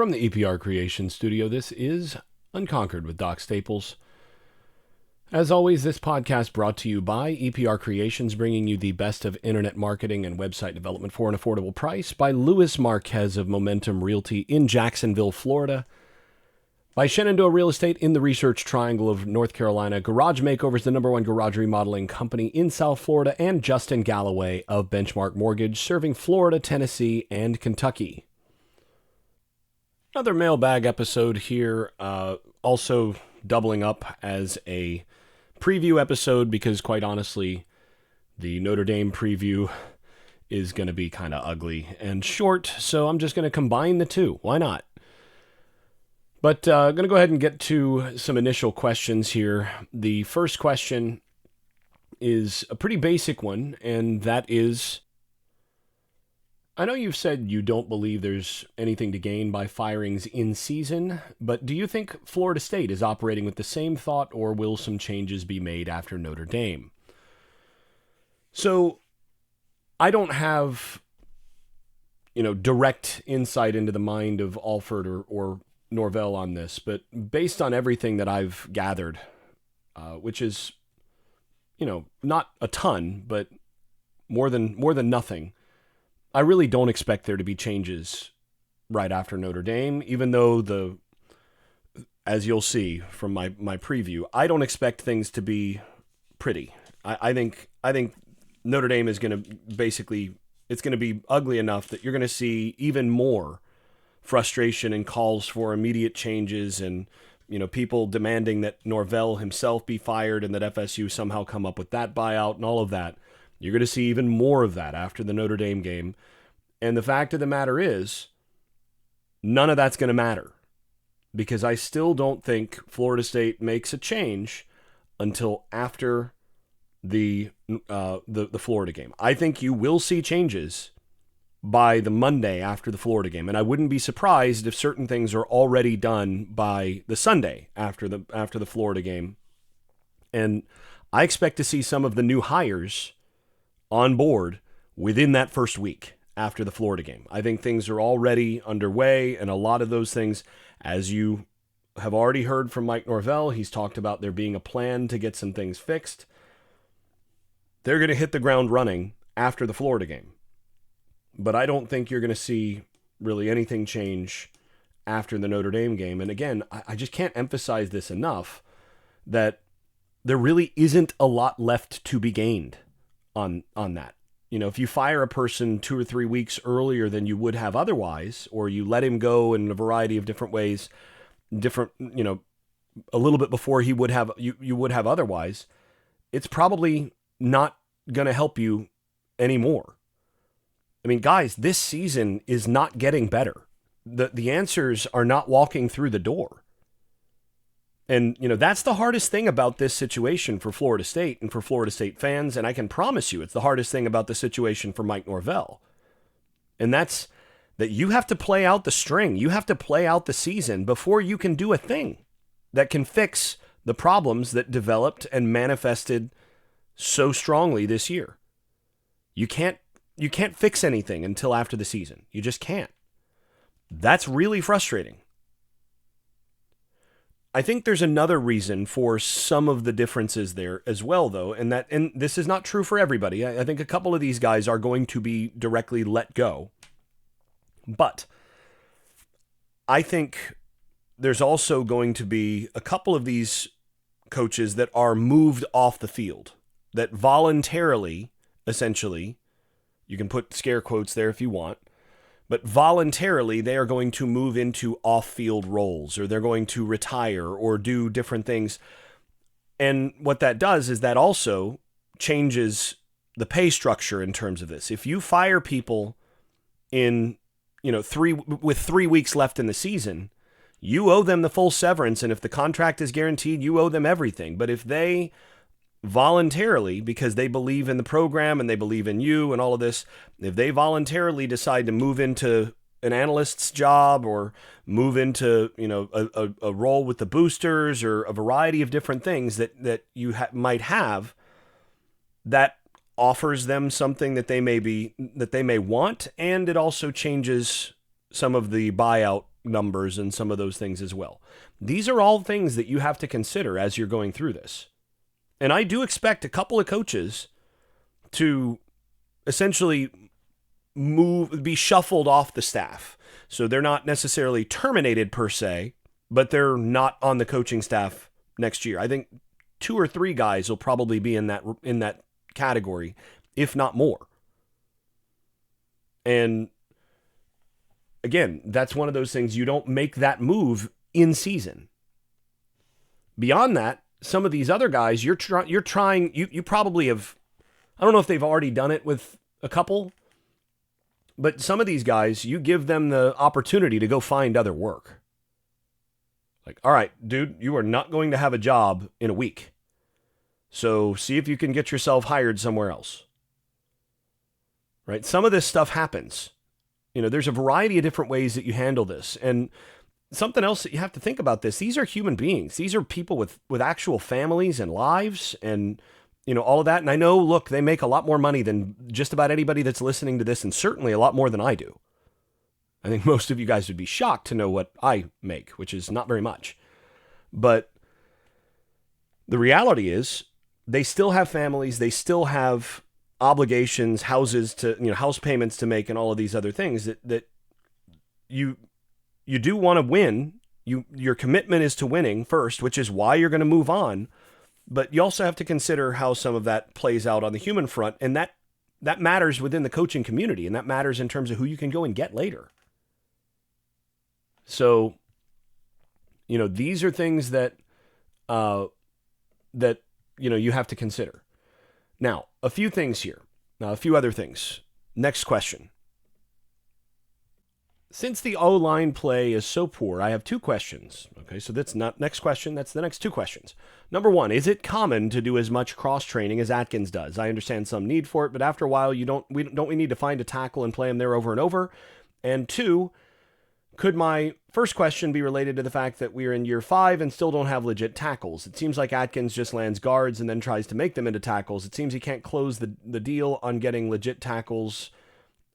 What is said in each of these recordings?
From the EPR Creation Studio, this is Unconquered with Doc Staples. As always, this podcast brought to you by EPR Creations, bringing you the best of internet marketing and website development for an affordable price, by Luis Marquez of Momentum Realty in Jacksonville, Florida, by Shenandoah Real Estate in the Research Triangle of North Carolina, Garage Makeovers, the #1 garage remodeling company in South Florida, and Justin Galloway of Benchmark Mortgage, serving Florida, Tennessee, and Kentucky. Another mailbag episode here, also doubling up as a preview episode because, quite honestly, the Notre Dame preview is going to be kind of ugly and short, so I'm just going to combine the two. Why not? But I'm going to go ahead and get to some initial questions here. The first question is a pretty basic one, and that is, I know you've said you don't believe there's anything to gain by firings in season, but do you think Florida State is operating with the same thought, or will some changes be made after Notre Dame? So I don't have, direct insight into the mind of Alford or Norvell on this, but based on everything that I've gathered, which is, not a ton, but more than nothing, I really don't expect there to be changes right after Notre Dame, even though as you'll see from my preview, I don't expect things to be pretty. I think Notre Dame is going to it's going to be ugly enough that you're going to see even more frustration and calls for immediate changes and, people demanding that Norvell himself be fired and that FSU somehow come up with that buyout and all of that. You're going to see even more of that after the Notre Dame game. And the fact of the matter is, none of that's going to matter because I still don't think Florida State makes a change until after the Florida game. I think you will see changes by the Monday after the Florida game, and I wouldn't be surprised if certain things are already done by the Sunday after the Florida game. And I expect to see some of the new hires on board within that first week after the Florida game. I think things are already underway, and a lot of those things, as you have already heard from Mike Norvell, he's talked about there being a plan to get some things fixed. They're going to hit the ground running after the Florida game. But I don't think you're going to see really anything change after the Notre Dame game. And again, I just can't emphasize this enough that there really isn't a lot left to be gained on that. If you fire a person 2 or 3 weeks earlier than you would have otherwise, or you let him go in a variety of different ways, a little bit before he would have you would have otherwise, it's probably not going to help you anymore. I mean, guys, this season is not getting better. The answers are not walking through the door. And, that's the hardest thing about this situation for Florida State and for Florida State fans. And I can promise you it's the hardest thing about the situation for Mike Norvell. And that's that you have to play out the string. You have to play out the season before you can do a thing that can fix the problems that developed and manifested so strongly this year. You can't fix anything until after the season. You just can't. That's really frustrating. I think there's another reason for some of the differences there as well, though, and this is not true for everybody. I think a couple of these guys are going to be directly let go. But I think there's also going to be a couple of these coaches that are moved off the field, that voluntarily, essentially, you can put scare quotes there if you want, but voluntarily they are going to move into off-field roles, or they're going to retire or do different things. And what that does is that also changes the pay structure in terms of this. If you fire people in, 3 weeks left in the season, you owe them the full severance. And if the contract is guaranteed, you owe them everything. But if they voluntarily, because they believe in the program and they believe in you and all of this, if they voluntarily decide to move into an analyst's job or move into, a role with the boosters or a variety of different things that you might have, that offers them something that they may want, and it also changes some of the buyout numbers and some of those things as well. These are all things that you have to consider as you're going through this. And I do expect a couple of coaches to essentially be shuffled off the staff. So they're not necessarily terminated per se, but they're not on the coaching staff next year. I think 2 or 3 guys will probably be in that category, if not more. And again, that's one of those things, you don't make that move in season. Beyond that, some of these other guys, you're trying, you probably have, I don't know if they've already done it with a couple, but some of these guys, you give them the opportunity to go find other work. Like, all right, dude, you are not going to have a job in a week. So see if you can get yourself hired somewhere else. Right? Some of this stuff happens. There's a variety of different ways that you handle this. And something else that you have to think about this, these are human beings. These are people with actual families and lives and, all of that. And I know, look, they make a lot more money than just about anybody that's listening to this, and certainly a lot more than I do. I think most of you guys would be shocked to know what I make, which is not very much. But the reality is they still have families. They still have obligations, houses to, house payments to make, and all of these other things that you do want to win. Your commitment is to winning first, which is why you're going to move on. But you also have to consider how some of that plays out on the human front. And that matters within the coaching community. And that matters in terms of who you can go and get later. So, these are things that you have to consider. Now, a few things here. Now, a few other things. Next question. Since the O-line play is so poor, I have 2 questions. Okay, so that's not next question. That's the next 2 questions. Number 1, is it common to do as much cross-training as Atkins does? I understand some need for it, but after a while, we need to find a tackle and play him there over and over? And 2, could my first question be related to the fact that we're in year 5 and still don't have legit tackles? It seems like Atkins just lands guards and then tries to make them into tackles. It seems he can't close the deal on getting legit tackles,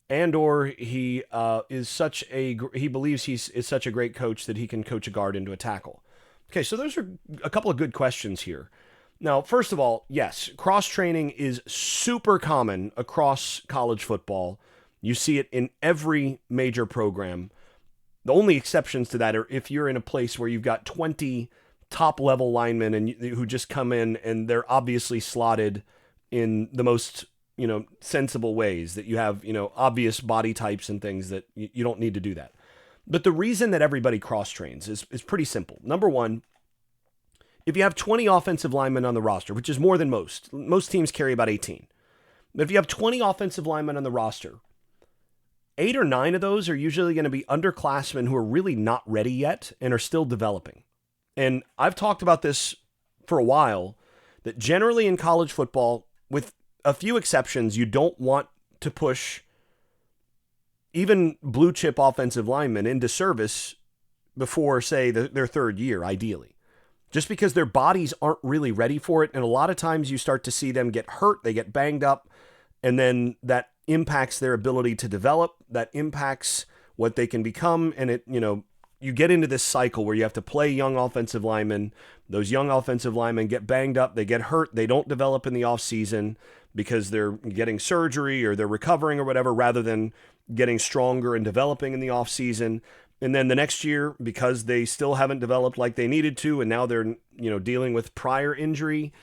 and or he believes he's such a great coach that he can coach a guard into a tackle. Okay, so those are a couple of good questions here. Now, first of all, yes, cross-training is super common across college football. You see it in every major program. The only exceptions to that are if you're in a place where you've got 20 top-level linemen who just come in and they're obviously slotted in the most, sensible ways, that you have, obvious body types and things that you don't need to do that. But the reason that everybody cross-trains is pretty simple. Number 1, if you have 20 offensive linemen on the roster, which is more than most teams carry about 18. But if you have 20 offensive linemen on the roster, 8 or 9 of those are usually going to be underclassmen who are really not ready yet and are still developing. And I've talked about this for a while, that generally in college football, with a few exceptions, you don't want to push even blue chip offensive linemen into service before, say, their 3rd year, ideally. Just because their bodies aren't really ready for it. And a lot of times you start to see them get hurt, they get banged up, and then that impacts their ability to develop, that impacts what they can become. And you get into this cycle where you have to play young offensive linemen. Those young offensive linemen get banged up, they get hurt, they don't develop in the off season because they're getting surgery or they're recovering or whatever, rather than getting stronger and developing in the off season. And then the next year, because they still haven't developed like they needed to, and now they're, dealing with prior injury,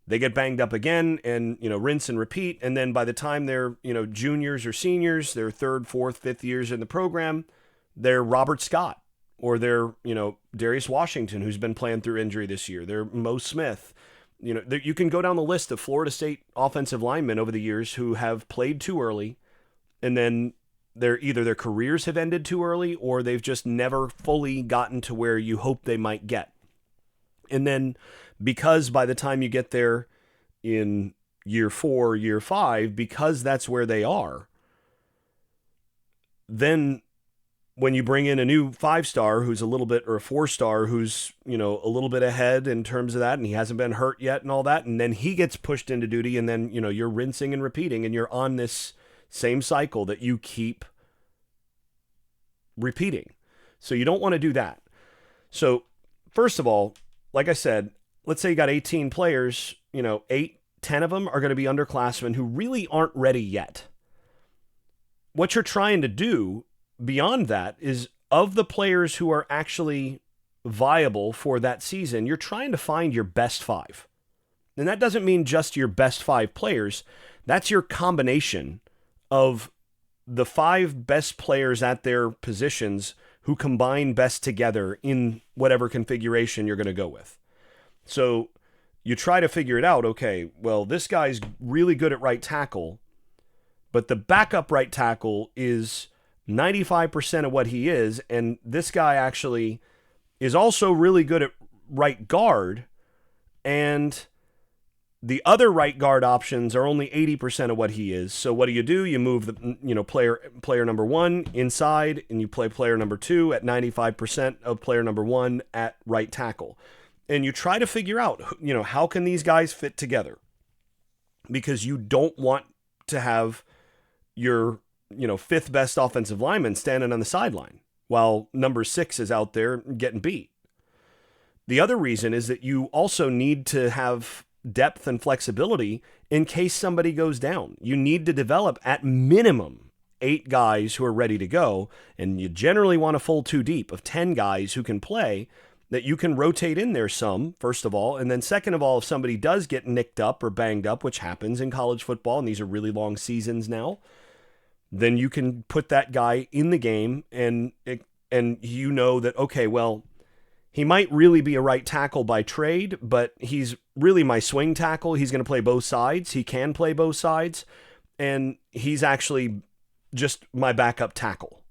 they get banged up again and, rinse and repeat. And then by the time they're, juniors or seniors, their 3rd, 4th, 5th years in the program, they're Robert Scott, or they're, Darius Washington, who's been playing through injury this year. They're Mo Smith. You can go down the list of Florida State offensive linemen over the years who have played too early, and then either their careers have ended too early, or they've just never fully gotten to where you hope they might get. And then because by the time you get there in year 4, year 5, because that's where they are, then when you bring in a new 5-star who's a little bit, or a 4-star who's, a little bit ahead in terms of that, and he hasn't been hurt yet and all that, and then he gets pushed into duty, and then, you're rinsing and repeating, and you're on this same cycle that you keep repeating. So you don't want to do that. So first of all, like I said, let's say you got 18 players, 8, 10 of them are going to be underclassmen who really aren't ready yet. What you're trying to do beyond that is, of the players who are actually viable for that season, you're trying to find your best 5. And that doesn't mean just your best 5 players. That's your combination of the 5 best players at their positions who combine best together in whatever configuration you're going to go with. So you try to figure it out. Okay, well, this guy's really good at right tackle, but the backup right tackle is 95% of what he is, and this guy actually is also really good at right guard, and the other right guard options are only 80% of what he is. So what do? You move the player number 1 inside, and you play player number 2 at 95% of player number 1 at right tackle. And you try to figure out, how can these guys fit together? Because you don't want to have your, 5th best offensive lineman standing on the sideline while number 6 is out there getting beat. The other reason is that you also need to have depth and flexibility in case somebody goes down. You need to develop at minimum 8 guys who are ready to go, and you generally want a full 2 deep of 10 guys who can play, that you can rotate in there some, first of all, and then second of all, if somebody does get nicked up or banged up, which happens in college football, and these are really long seasons now, then you can put that guy in the game, and you know that, okay, well, he might really be a right tackle by trade, but he's really my swing tackle. He's going to play both sides. He can play both sides, and he's actually just my backup tackle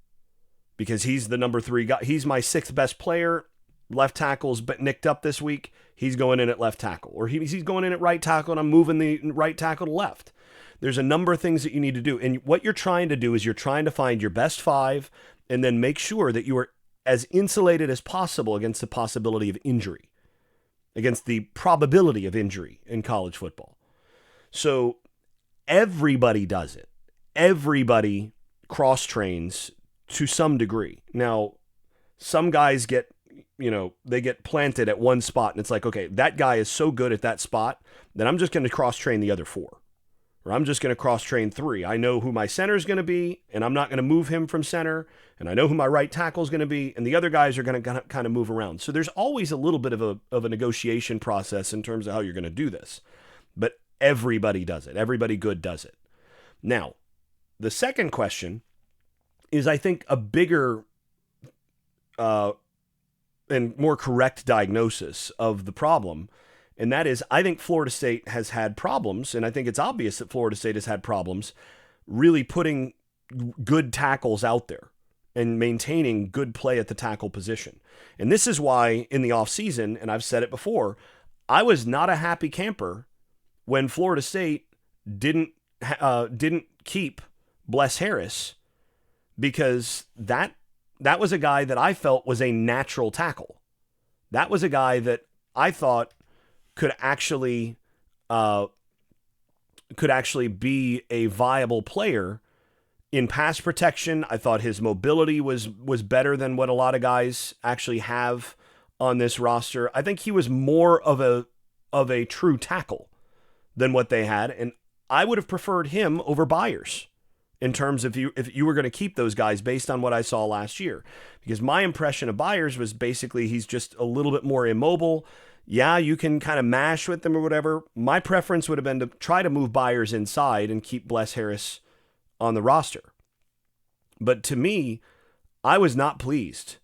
because he's the number 3 guy. He's my 6th best player. Left tackle's but nicked up this week. He's going in at left tackle, or he's going in at right tackle, and I'm moving the right tackle to left. There's a number of things that you need to do, and what you're trying to do is you're trying to find your best 5, and then make sure that you are as insulated as possible against the possibility of injury, against the probability of injury in college football. So everybody does it. Everybody cross-trains to some degree. Now, some guys get, they get planted at one spot, and it's like, okay, that guy is so good at that spot that I'm just going to cross-train the other 4. Or I'm just going to cross-train 3. I know who my center is going to be, and I'm not going to move him from center, and I know who my right tackle is going to be, and the other guys are going to kind of move around. So there's always a little bit of a negotiation process in terms of how you're going to do this. But everybody does it. Everybody good does it. Now, the second question is, I think, a bigger and more correct diagnosis of the problem. And that is, I think Florida State has had problems, and I think it's obvious that Florida State has had problems really putting good tackles out there and maintaining good play at the tackle position. And this is why in the offseason, and I've said it before, I was not a happy camper when Florida State didn't keep Bless Harris, because that was a guy that I felt was a natural tackle. That was a guy that I thought could actually be a viable player in pass protection. I thought his mobility was better than what a lot of guys actually have on this roster. I think he was more of a true tackle than what they had, and I would have preferred him over Byers in terms of if you were going to keep those guys based on what I saw last year. Because my impression of Byers was basically he's just a little bit more immobile. Yeah, you can kind of mash with them or whatever. My preference would have been to try to move Byers inside and keep Bless Harris on the roster. But to me, I was not pleased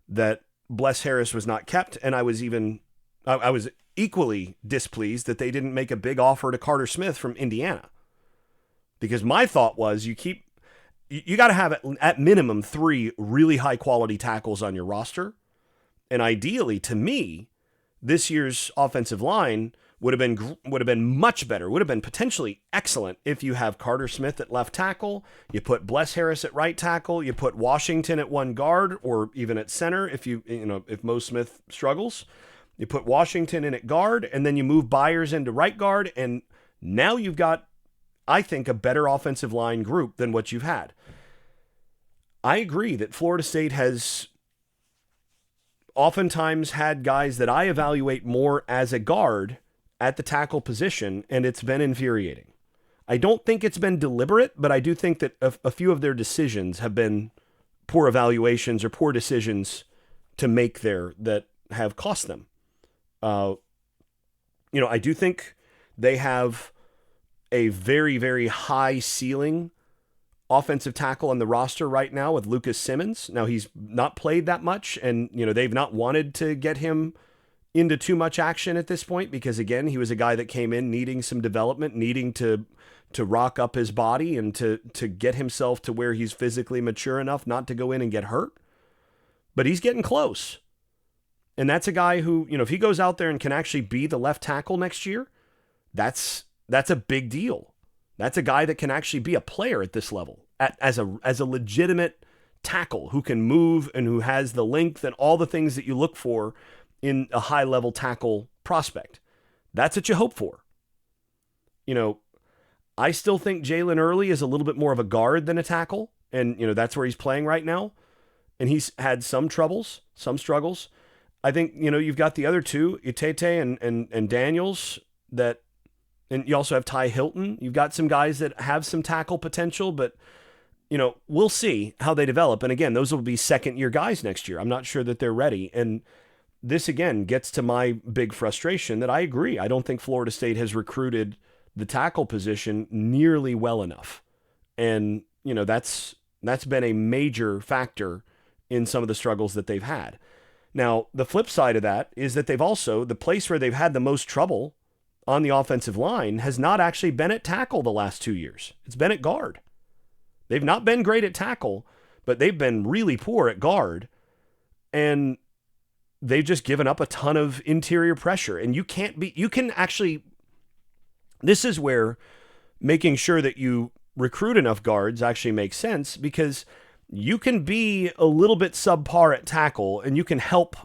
that Bless Harris was not kept, and I was equally displeased that they didn't make a big offer to Carter Smith from Indiana. Because my thought was you got to have at minimum 3 really high quality tackles on your roster. And ideally, to me, this year's offensive line would have been much better, would have been potentially excellent if you have Carter Smith at left tackle, you put Bless Harris at right tackle, you put Washington at one guard, or even at center if Mo Smith struggles. You put Washington in at guard, and then you move Byers into right guard, and now you've got, I think, a better offensive line group than what you've had. I agree that Florida State has oftentimes had guys that I evaluate more as a guard at the tackle position, and it's been infuriating. I don't think it's been deliberate, but I do think that a few of their decisions have been poor evaluations or poor decisions to make there that have cost them. I do think they have a very, very high ceiling offensive tackle on the roster right now with Lucas Simmons. Now, he's not played that much, and they've not wanted to get him into too much action at this point because, again, he was a guy that came in needing some development, needing to rock up his body and to get himself to where he's physically mature enough not to go in and get hurt. But he's getting close. And that's a guy who, if he goes out there and can actually be the left tackle next year, that's a big deal. That's a guy that can actually be a player at this level as a legitimate tackle who can move and who has the length and all the things that you look for in a high-level tackle prospect. That's what you hope for. I still think Jalen Early is a little bit more of a guard than a tackle, and that's where he's playing right now. And he's had some struggles. I think you've got the other two, Itete and Daniels, and you also have Ty Hilton. You've got some guys that have some tackle potential, but we'll see how they develop. And again, those will be second-year guys next year. I'm not sure that they're ready. And this again gets to my big frustration that I agree. I don't think Florida State has recruited the tackle position nearly well enough. And, that's been a major factor in some of the struggles that they've had. Now, the flip side of that is that the place where they've had the most trouble on the offensive line has not actually been at tackle the last 2 years. It's been at guard. They've not been great at tackle, but they've been really poor at guard. And they've just given up a ton of interior pressure. And this is where making sure that you recruit enough guards actually makes sense, because you can be a little bit subpar at tackle and you can help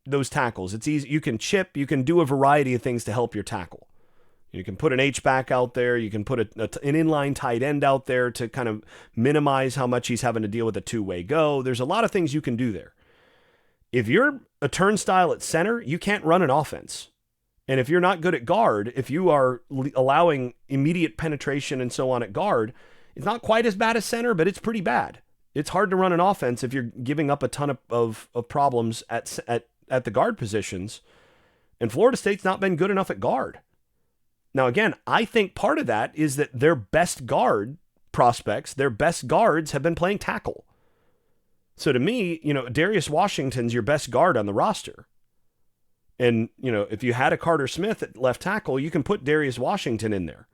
those tackles. It's easy. You can chip, you can do a variety of things to help your tackle. You can put an H-back out there. You can put an inline tight end out there to kind of minimize how much he's having to deal with a two-way go. There's a lot of things you can do there. If you're a turnstile at center, you can't run an offense. And if you're not good at guard, if you are allowing immediate penetration and so on at guard, it's not quite as bad as center, but it's pretty bad. It's hard to run an offense if you're giving up a ton of problems at the guard positions. And Florida State's not been good enough at guard. Now, again, I think part of that is that their best guard prospects, their best guards have been playing tackle. So to me, Darius Washington's your best guard on the roster. And, if you had a Carter Smith at left tackle, you can put Darius Washington in there.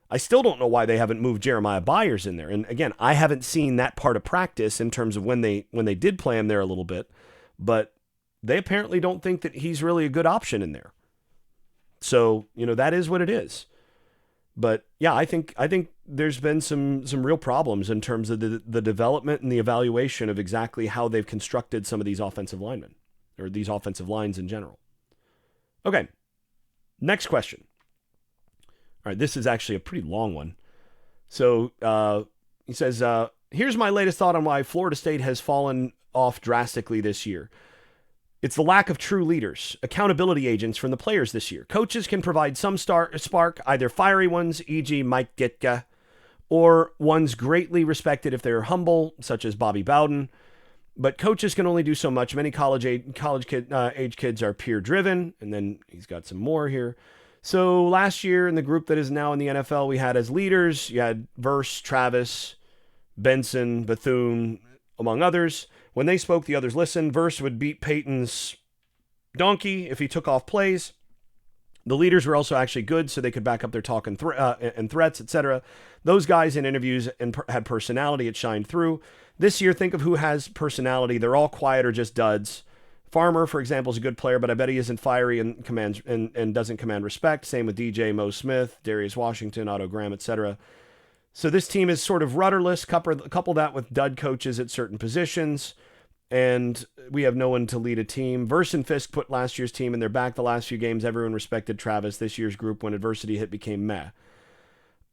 I still don't know why they haven't moved Jeremiah Byers in there. And again, I haven't seen that part of practice in terms of when they did play him there a little bit, but they apparently don't think that he's really a good option in there. So, that is what it is. But yeah, I think there's been some real problems in terms of the development and the evaluation of exactly how they've constructed some of these offensive linemen or these offensive lines in general. Okay, next question. All right, this is actually a pretty long one. So he says, here's my latest thought on why Florida State has fallen off drastically this year. It's the lack of true leaders, accountability agents from the players this year. Coaches can provide some spark, either fiery ones, e.g. Mike Ditka, or ones greatly respected if they're humble, such as Bobby Bowden. But coaches can only do so much. Many college age kids are peer-driven. And then he's got some more here. So last year in the group that is now in the NFL, we had as leaders, you had Verse, Travis, Benson, Bethune, among others. When they spoke, the others listened. Verse would beat Peyton's donkey if he took off plays. The leaders were also actually good, so they could back up their talk and threats, etc. Those guys in interviews had personality. It shined through. This year, think of who has personality. They're all quiet or just duds. Farmer, for example, is a good player, but I bet he isn't fiery and commands and doesn't command respect. Same with DJ, Mo Smith, Darius Washington, Otto Graham, etc. So this team is sort of rudderless. Couple that with dud coaches at certain positions, and we have no one to lead a team. Verse and Fisk put last year's team in their back the last few games. Everyone respected Travis. This year's group, when adversity hit, became meh.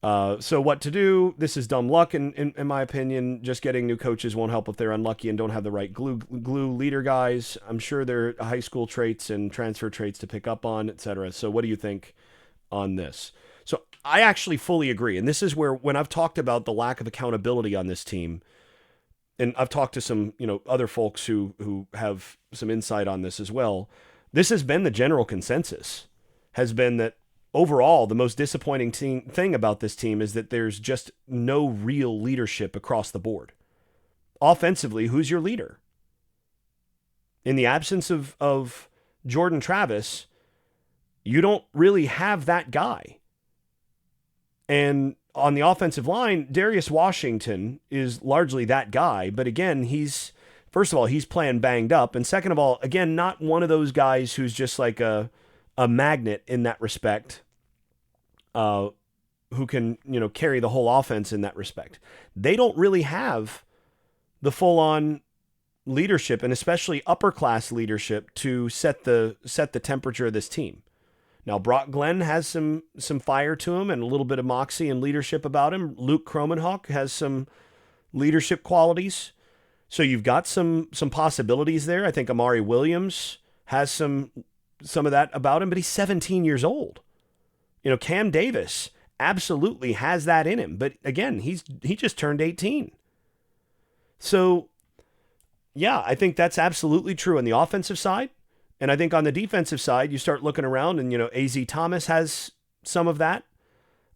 So what to do? This is dumb luck, in my opinion. Just getting new coaches won't help if they're unlucky and don't have the right glue leader guys. I'm sure there are high school traits and transfer traits to pick up on, etc. So what do you think on this? So I actually fully agree. And this is where, when I've talked about the lack of accountability on this team, and I've talked to some, other folks who have some insight on this as well, this has been the general consensus, has been that overall, the most disappointing thing about this team is that there's just no real leadership across the board. Offensively, who's your leader? In the absence of Jordan Travis, you don't really have that guy. And on the offensive line, Darius Washington is largely that guy. But again, first of all, he's playing banged up. And second of all, again, not one of those guys who's just like a magnet in that respect, who can, carry the whole offense in that respect. They don't really have the full-on leadership, and especially upper-class leadership, to set the temperature of this team. Now, Brock Glenn has some fire to him and a little bit of moxie and leadership about him. Luke Kromenhoek has some leadership qualities. So you've got some possibilities there. I think Amari Williams has some of that about him, but he's 17 years old. Cam Davis absolutely has that in him. But again, he just turned 18. So, yeah, I think that's absolutely true on the offensive side. And I think on the defensive side, you start looking around and, A.Z. Thomas has some of that.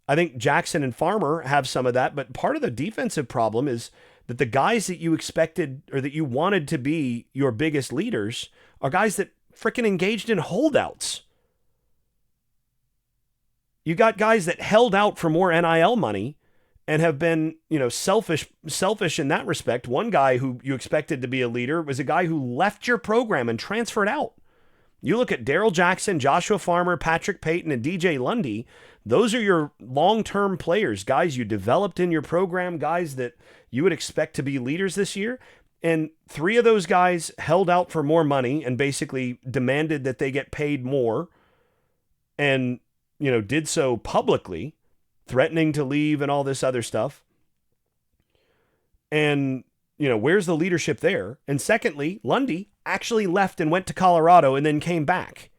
I think Jackson and Farmer have some of that. But part of the defensive problem is that the guys that you expected or that you wanted to be your biggest leaders are guys that freaking engaged in holdouts. You got guys that held out for more NIL money and have been, selfish in that respect. One guy who you expected to be a leader was a guy who left your program and transferred out. You look at Daryl Jackson, Joshua Farmer, Patrick Payton, and DJ Lundy. Those are your long-term players, guys you developed in your program, guys that you would expect to be leaders this year. And 3 of those guys held out for more money and basically demanded that they get paid more, and, did so publicly, threatening to leave and all this other stuff. And, where's the leadership there? And secondly, Lundy actually left and went to Colorado and then came back.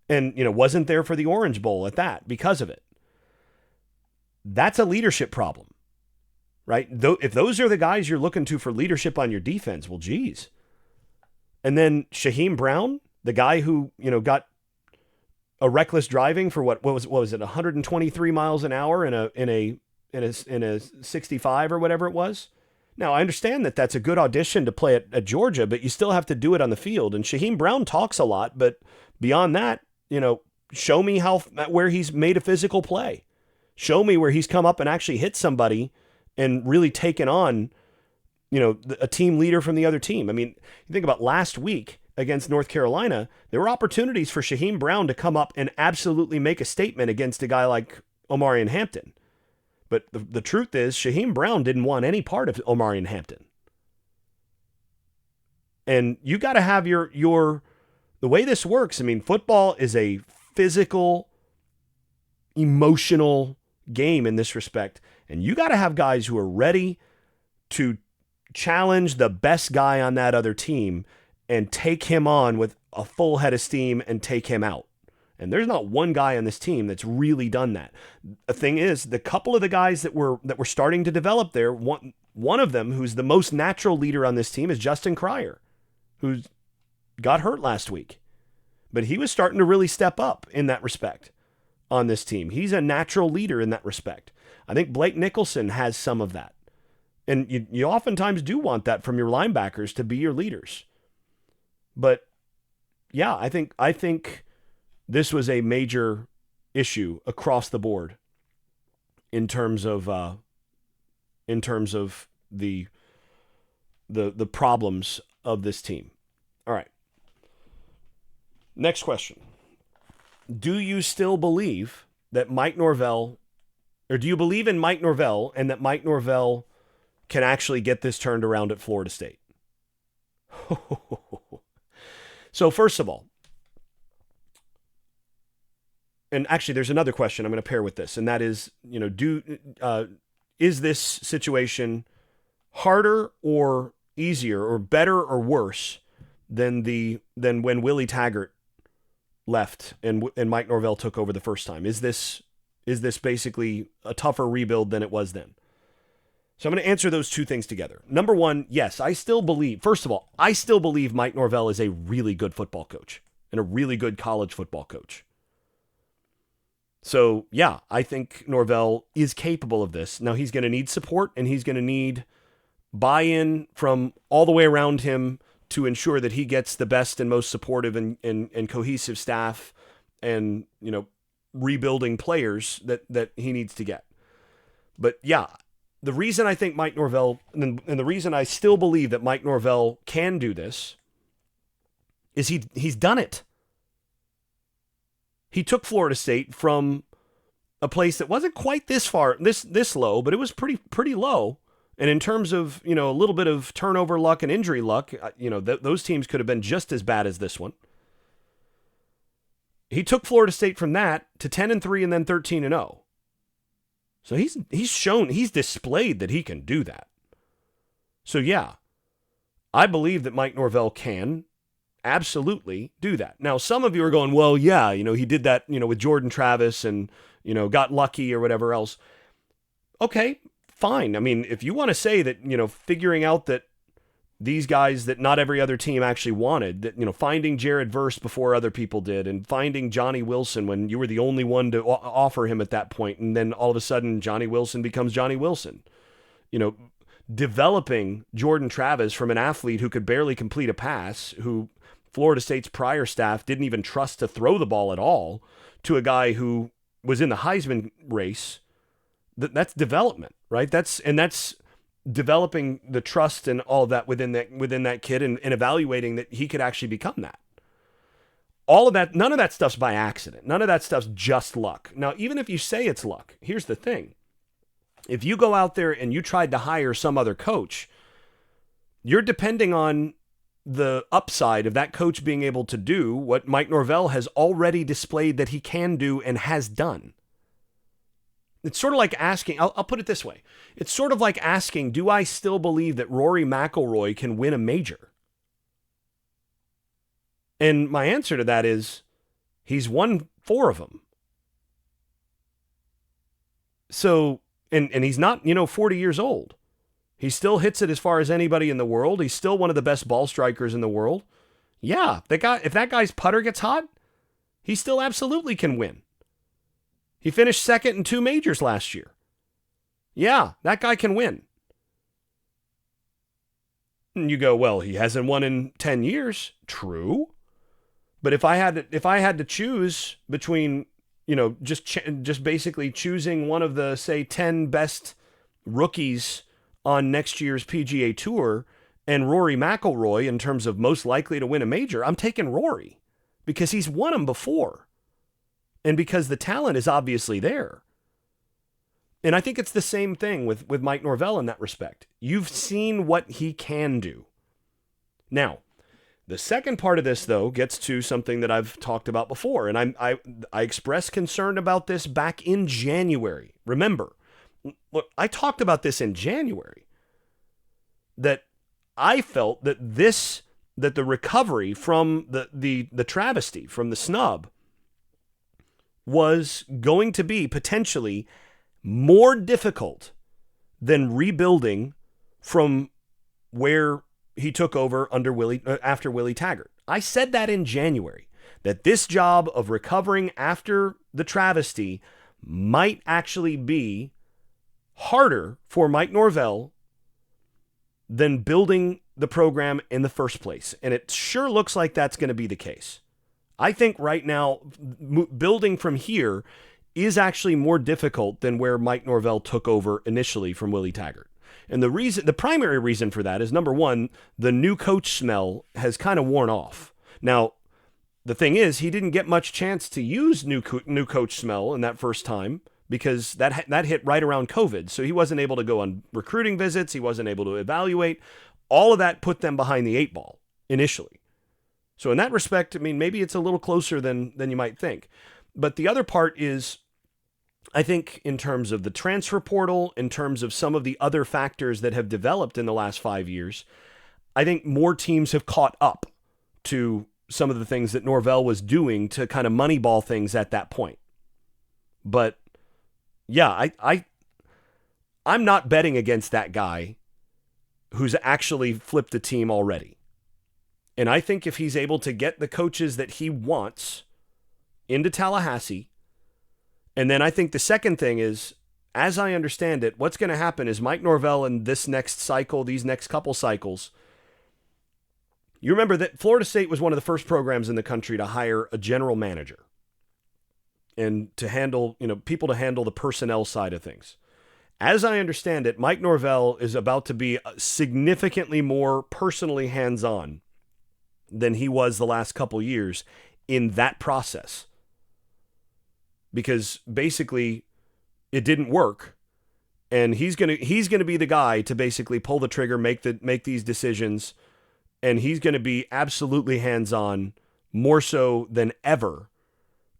And, wasn't there for the Orange Bowl at that because of it. That's a leadership problem, right? If those are the guys you're looking to for leadership on your defense, well, geez. And then Shaheem Brown, the guy who, got a reckless driving for what was it, 123 miles an hour in a 65 or whatever it was. Now, I understand that that's a good audition to play at Georgia, but you still have to do it on the field. And Shaheem Brown talks a lot, but beyond that, show me where he's made a physical play. Show me where he's come up and actually hit somebody and really taken on, a team leader from the other team. I mean, you think about last week against North Carolina, there were opportunities for Shaheem Brown to come up and absolutely make a statement against a guy like Omarion Hampton. But the truth is, Shaheem Brown didn't want any part of Omarion Hampton. And you got to have the way this works. I mean, football is a physical, emotional game in this respect. And you got to have guys who are ready to challenge the best guy on that other team and take him on with a full head of steam and take him out. And there's not one guy on this team that's really done that. The thing is, the couple of the guys that were starting to develop there, one of them who's the most natural leader on this team is Justin Cryer, who got hurt last week. But he was starting to really step up in that respect on this team. He's a natural leader in that respect. I think Blake Nicholson has some of that. And you oftentimes do want that from your linebackers to be your leaders. But yeah, I think this was a major issue across the board in terms of the problems of this team. All right. Next question. Do you still believe that Mike Norvell, or do you believe in Mike Norvell and that Mike Norvell can actually get this turned around at Florida State? So first of all, and actually there's another question I'm going to pair with this, and that is, is this situation harder or easier or better or worse than when Willie Taggart left and Mike Norvell took over the first time? Is this basically a tougher rebuild than it was then? So I'm going to answer those two things together. Number one, yes, first of all, I still believe Mike Norvell is a really good football coach and a really good college football coach. So yeah, I think Norvell is capable of this. Now he's going to need support, and he's going to need buy-in from all the way around him to ensure that he gets the best and most supportive and cohesive staff and, rebuilding players that he needs to get. But yeah, the reason I think Mike Norvell, and the reason I still believe that Mike Norvell can do this, is he's done it. He took Florida State from a place that wasn't quite this low, but it was pretty low. And in terms of, a little bit of turnover luck and injury luck, those teams could have been just as bad as this one. He took Florida State from that to 10-3 and then 13-0. So he's displayed that he can do that. So yeah, I believe that Mike Norvell can absolutely do that. Now, some of you are going, well, yeah, he did that, with Jordan Travis and, got lucky or whatever else. Okay, fine. I mean, if you want to say that, figuring out that these guys that not every other team actually wanted, that, finding Jared Verse before other people did, and finding Johnny Wilson when you were the only one to offer him at that point, and then all of a sudden Johnny Wilson becomes Johnny Wilson. Developing Jordan Travis from an athlete who could barely complete a pass, who Florida State's prior staff didn't even trust to throw the ball at all, to a guy who was in the Heisman race. That's development, right? That's developing the trust and all of that within that kid, and evaluating that he could actually become that. All of that, none of that stuff's by accident. None of that stuff's just luck. Now, even if you say it's luck, here's the thing. If you go out there and you tried to hire some other coach, you're depending on the upside of that coach being able to do what Mike Norvell has already displayed that he can do and has done. It's sort of like asking, I'll put it this way. It's sort of like asking, do I still believe that Rory McIlroy can win a major? And my answer to that is, he's won 4 of them. So, and he's not, 40 years old. He still hits it as far as anybody in the world. He's still one of the best ball strikers in the world. Yeah, if that guy's putter gets hot, he still absolutely can win. He finished second in 2 majors last year. Yeah, that guy can win. And you go, well, he hasn't won in 10 years. True. But if I had to choose between, just basically choosing one of the, say, 10 best rookies on next year's PGA Tour and Rory McIlroy in terms of most likely to win a major, I'm taking Rory because he's won them before. And because the talent is obviously there. And I think it's the same thing with Mike Norvell in that respect. You've seen what he can do. Now, the second part of this, though, gets to something that I've talked about before. And I expressed concern about this back in January. Remember, look, I talked about this in January. That I felt that the recovery from the travesty, from the snub, was going to be potentially more difficult than rebuilding from where he took over after Willie Taggart. I said that in January, that this job of recovering after the travesty might actually be harder for Mike Norvell than building the program in the first place. And it sure looks like that's going to be the case. I think right now, building from here is actually more difficult than where Mike Norvell took over initially from Willie Taggart. And the primary reason for that is, number one, the new coach smell has kind of worn off. Now, the thing is, he didn't get much chance to use new coach smell in that first time because that hit right around COVID. So he wasn't able to go on recruiting visits. He wasn't able to evaluate. All of that put them behind the 8 ball initially. So in that respect, I mean, maybe it's a little closer than you might think. But the other part is, I think in terms of the transfer portal, in terms of some of the other factors that have developed in the last 5 years, I think more teams have caught up to some of the things that Norvell was doing to kind of moneyball things at that point. But yeah, I'm not betting against that guy who's actually flipped the team already. And I think if he's able to get the coaches that he wants into Tallahassee, and then I think the second thing is, as I understand it, what's going to happen is Mike Norvell in this next cycle, these next couple cycles, you remember that Florida State was one of the first programs in the country to hire a general manager and to handle, people to handle the personnel side of things. As I understand it, Mike Norvell is about to be significantly more personally hands-on than he was the last couple years in that process. Because basically it didn't work, and he's going to be the guy to basically pull the trigger, make these decisions, and he's going to be absolutely hands-on, more so than ever,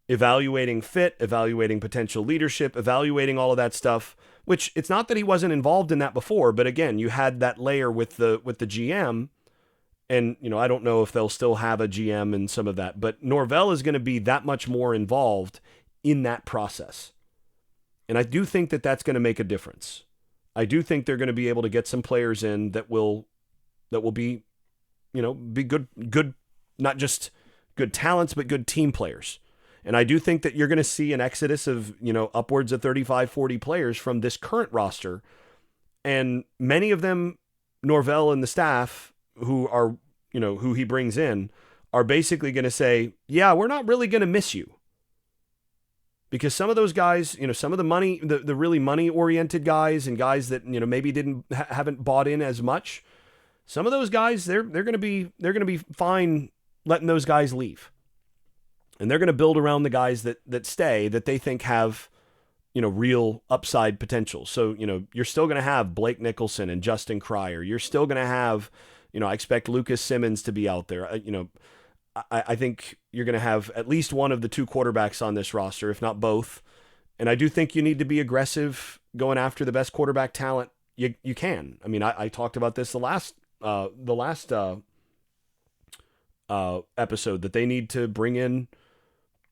evaluating fit, evaluating potential leadership, evaluating all of that stuff, which it's not that he wasn't involved in that before, but again, you had that layer with the GM, and I don't know if they'll still have a GM and some of that, but Norvell is going to be that much more involved in that process. And I do think that that's going to make a difference. I do think they're going to be able to get some players in that will be, be good, not just good talents, but good team players. And I do think that you're going to see an exodus of, upwards of 35, 40 players from this current roster. And many of them, Norvell and the staff who are, who he brings in, are basically going to say, yeah, we're not really going to miss you. Because some of those guys, some of the money, the really money-oriented guys and guys that, maybe haven't bought in as much, some of those guys, they're going to be fine letting those guys leave. And they're going to build around the guys that stay, that they think have, real upside potential. So, you're still going to have Blake Nicholson and Justin Cryer. You're still going to have, I expect Lucas Simmons to be out there. I think you're going to have at least one of the two quarterbacks on this roster, if not both. And I do think you need to be aggressive going after the best quarterback talent you can. I mean, I talked about this the last episode, that they need to bring in,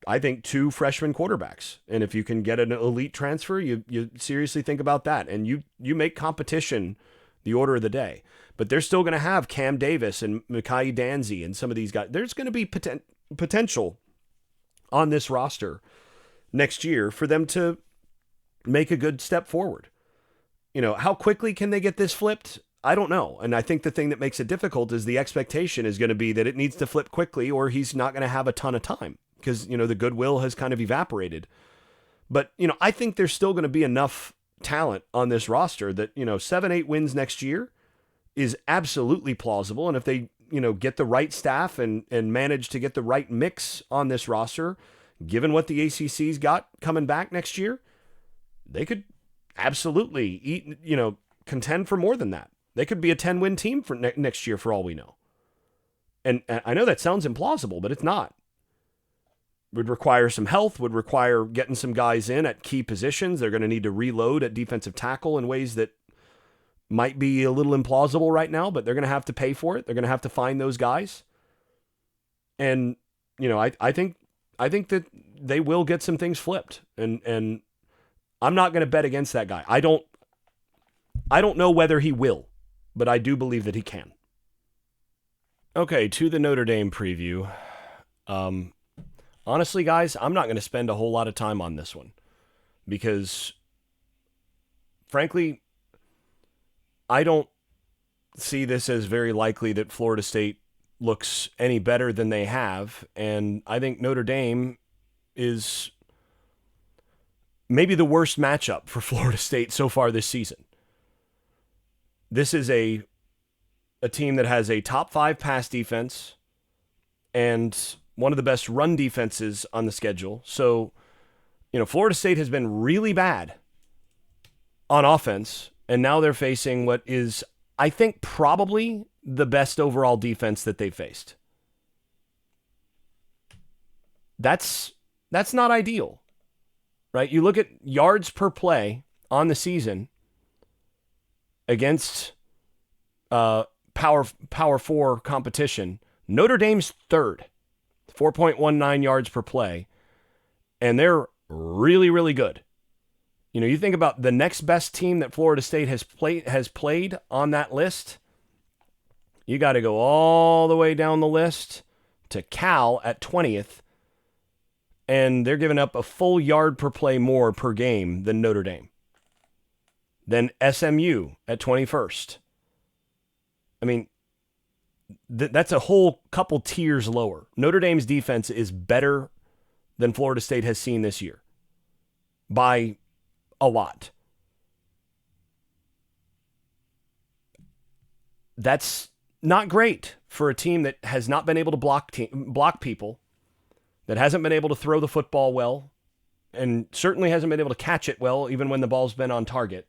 I think, 2 freshman quarterbacks. And if you can get an elite transfer, you seriously think about that. And you make competition the order of the day. But they're still going to have Cam Davis and Mekhi Danzy and some of these guys. There's going to be potential on this roster next year for them to make a good step forward. How quickly can they get this flipped? I don't know. And I think the thing that makes it difficult is the expectation is going to be that it needs to flip quickly, or he's not going to have a ton of time because, the goodwill has kind of evaporated. But, I think there's still going to be enough talent on this roster that, 7-8 wins next year is absolutely plausible. And if they, get the right staff and manage to get the right mix on this roster, given what the ACC's got coming back next year, they could absolutely contend for more than that. They could be a 10-win team for next year for all we know. And I know that sounds implausible, but it's not. Would require some health, would require getting some guys in at key positions. They're going to need to reload at defensive tackle in ways that might be a little implausible right now, but they're going to have to pay for it. They're going to have to find those guys. And, I think that they will get some things flipped. And I'm not going to bet against that guy. I don't know whether he will, but I do believe that he can. Okay, to the Notre Dame preview. Honestly, guys, I'm not going to spend a whole lot of time on this one because, frankly, I don't see this as very likely that Florida State looks any better than they have, and I think Notre Dame is maybe the worst matchup for Florida State so far this season. This is a team that has a top 5 pass defense and one of the best run defenses on the schedule. So, Florida State has been really bad on offense, and now they're facing what is, I think, probably the best overall defense that they've faced. That's That's not ideal, right? You look at yards per play on the season against Power 4 competition. Notre Dame's third, 4.19 yards per play, and they're really, really good. You know, you think about the next best team that Florida State has played on that list. You got to go all the way down the list to Cal at 20th, and they're giving up a full yard per play more per game than Notre Dame. Then SMU at 21st. I mean, that's a whole couple tiers lower. Notre Dame's defense is better than Florida State has seen this year by a lot. That's not great for a team that has not been able to block people, that hasn't been able to throw the football well, and certainly hasn't been able to catch it well, even when the ball's been on target.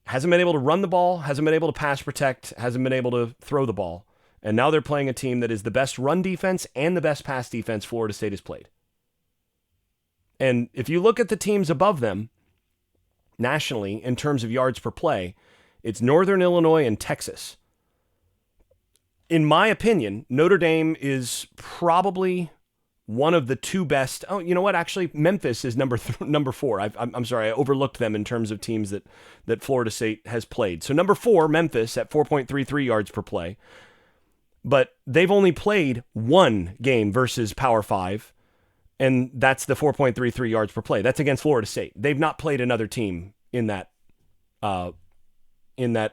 Hasn't been able to run the ball, hasn't been able to pass protect, hasn't been able to throw the ball. And now they're playing a team that is the best run defense and the best pass defense Florida State has played. And if you look at the teams above them nationally in terms of yards per play, it's Northern Illinois and Texas. In my opinion, Notre Dame is probably one of the two best. Oh, you know what? Actually, Memphis is number 4. I'm sorry, I overlooked them in terms of teams that Florida State has played. So number 4, Memphis at 4.33 yards per play. But they've only played one game versus Power 5, and that's the 4.33 yards per play. That's against Florida State. They've not played another team in that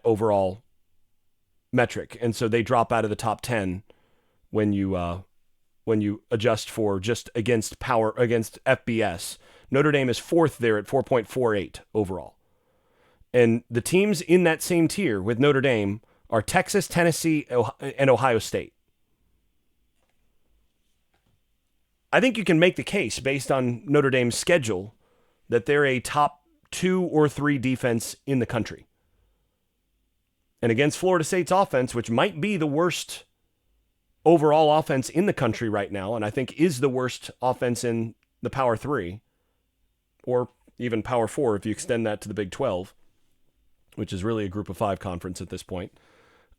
overall metric, and so they drop out of the top 10 when you adjust for just against FBS. Notre Dame is 4th there at 4.48 overall. And the teams in that same tier with Notre Dame are Texas, Tennessee, and Ohio State. I think you can make the case based on Notre Dame's schedule that they're a top 2 or 3 defense in the country. And against Florida State's offense, which might be the worst overall offense in the country right now, and I think is the worst offense in the Power 3, or even Power 4 if you extend that to the Big 12, which is really a Group of 5 conference at this point,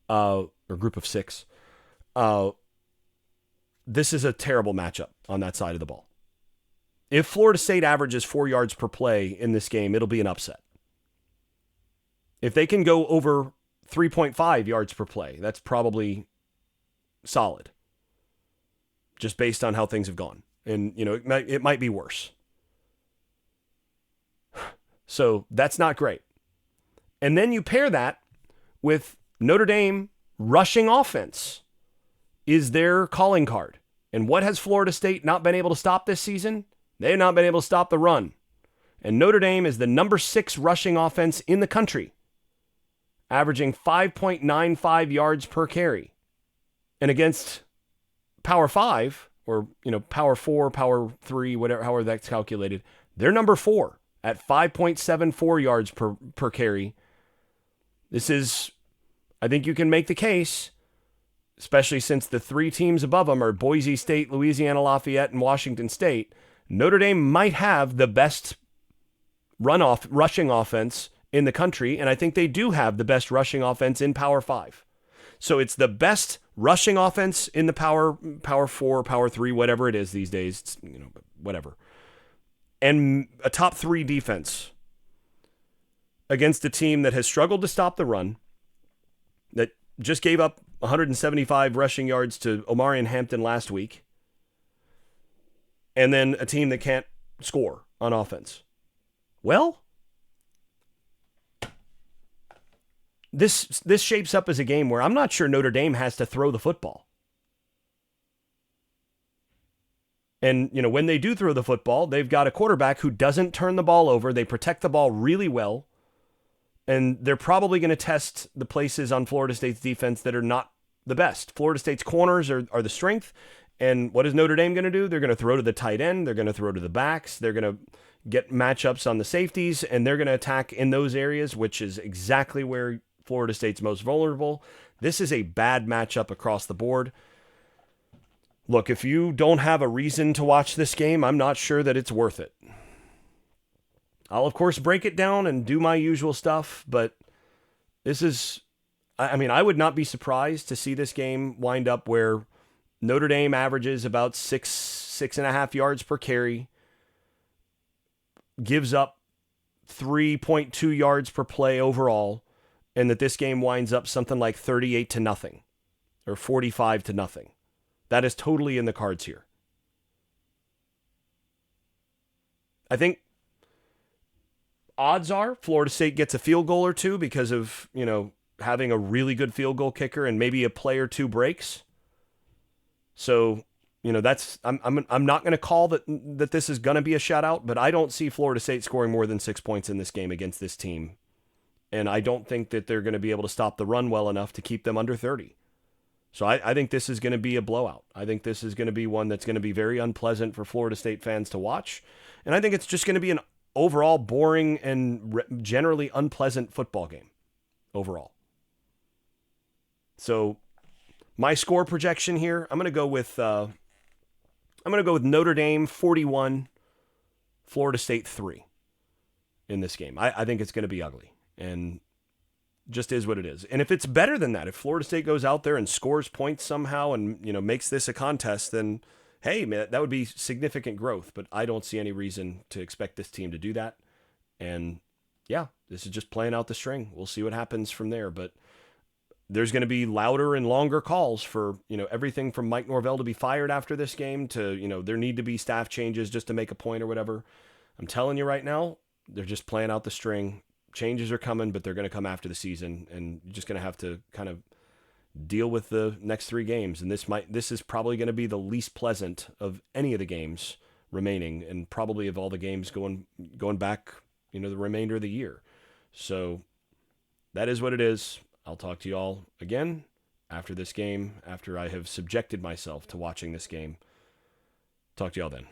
or Group of 6. This is a terrible matchup on that side of the ball. If Florida State averages 4 yards per play in this game, it'll be an upset. If they can go over 3.5 yards per play, that's probably solid, just based on how things have gone. And, you know, it might be worse. So that's not great. And then you pair that with Notre Dame rushing offense is their calling card. And what has Florida State not been able to stop this season? They've not been able to stop the run. And Notre Dame is the number 6 rushing offense in the country, averaging 5.95 yards per carry. And against Power 5, or, you know, Power 4, Power 3, whatever, however that's calculated, they're number 4 at 5.74 yards per carry. This is, I think you can make the case, especially since the 3 teams above them are Boise State, Louisiana Lafayette, and Washington State. Notre Dame might have the best rushing offense in the country, and I think they do have the best rushing offense in Power 5. So it's the best rushing offense in the Power 4, Power 3, whatever it is these days, it's, you know, whatever. And a top 3 defense against a team that has struggled to stop the run, that just gave up 175 rushing yards to Omarion Hampton last week, and then a team that can't score on offense. Well, this shapes up as a game where I'm not sure Notre Dame has to throw the football. And, you know, when they do throw the football, they've got a quarterback who doesn't turn the ball over. They protect the ball really well. And they're probably going to test the places on Florida State's defense that are not the best. Florida State's corners are the strength. And what is Notre Dame going to do? They're going to throw to the tight end. They're going to throw to the backs. They're going to get matchups on the safeties. And they're going to attack in those areas, which is exactly where Florida State's most vulnerable. This is a bad matchup across the board. Look, if you don't have a reason to watch this game, I'm not sure that it's worth it. I'll, of course, break it down and do my usual stuff, but this is, I mean, I would not be surprised to see this game wind up where Notre Dame averages about 6.5 yards per carry, gives up 3.2 yards per play overall, and that this game winds up something like 38-0 or 45-0. That is totally in the cards here. I think odds are Florida State gets a field goal or two because of, having a really good field goal kicker and maybe a play or two breaks. So, that's I'm not going to call that this is going to be a shutout, but I don't see Florida State scoring more than 6 points in this game against this team. And I don't think that they're going to be able to stop the run well enough to keep them under 30. So I think this is going to be a blowout. I think this is going to be one that's going to be very unpleasant for Florida State fans to watch. And I think it's just going to be an overall boring and generally unpleasant football game overall. So my score projection here, I'm going to go with Notre Dame 41, Florida State 3 in this game. I think it's going to be ugly and just is what it is. And if it's better than that, if Florida State goes out there and scores points somehow and, makes this a contest, then hey, man, that would be significant growth. But I don't see any reason to expect this team to do that. And yeah, this is just playing out the string. We'll see what happens from there. But there's going to be louder and longer calls for, everything from Mike Norvell to be fired after this game to, there need to be staff changes just to make a point or whatever. I'm telling you right now, they're just playing out the string. Changes are coming, but they're going to come after the season, and you're just going to have to kind of deal with the next 3 games. And this is probably going to be the least pleasant of any of the games remaining, and probably of all the games going back, the remainder of the year. So that is what it is. I'll talk to you all again after this game, after I have subjected myself to watching this game. Talk to y'all then.